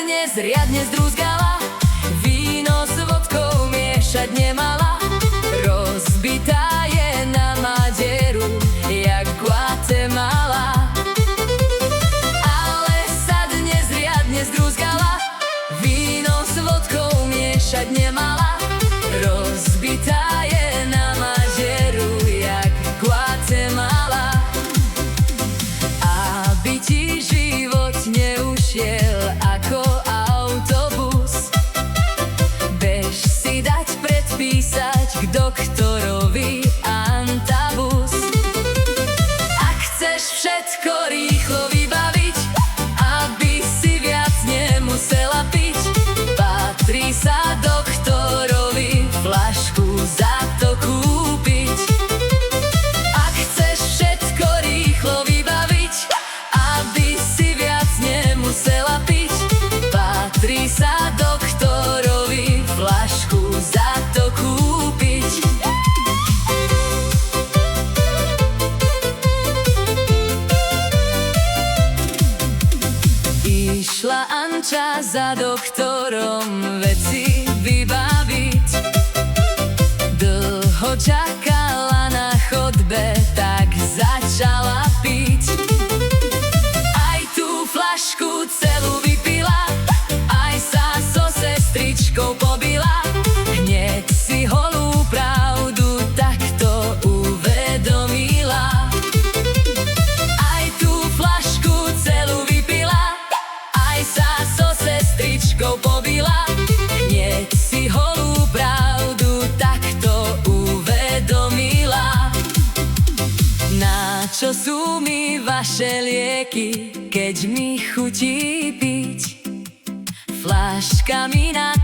dnes riadne zdrúzgala, víno s vodkou miešať nemala. Rozbitá je na Maderu, jak Guatemala. Ale sa dnes riadne zdrúzgala, víno s vodkou miešať nemala. Rozbitá je na Maderu, jak Guatemala. Aby ti život neušiel ako autobus, bež si dať predpísať k doktorovi antabus. Ak chceš všetko rýchlo vybaviť, aby si viac nemusela piť, patrí sa doktorovi flašku za to kúpiť. Ak chceš všetko rýchlo vybaviť, aby si viac nemusela piť, patrí sa doktorovi flašku za to kúpiť. Išla Anča za doktorom veci vybaviť. Dlho čakala na chodbe, tak začala piť. Aj tú flašku celú vypila, aj sa so sestričkou pobila. Hneď si holú pravdu takto uvedomila. Aj tú flašku celú vypila, aj sa so sestričkou pobila. Hneď si holú pravdu takto uvedomila. Na čo sú mi vaše lieky, keď mi chutí piť? Flaška mi na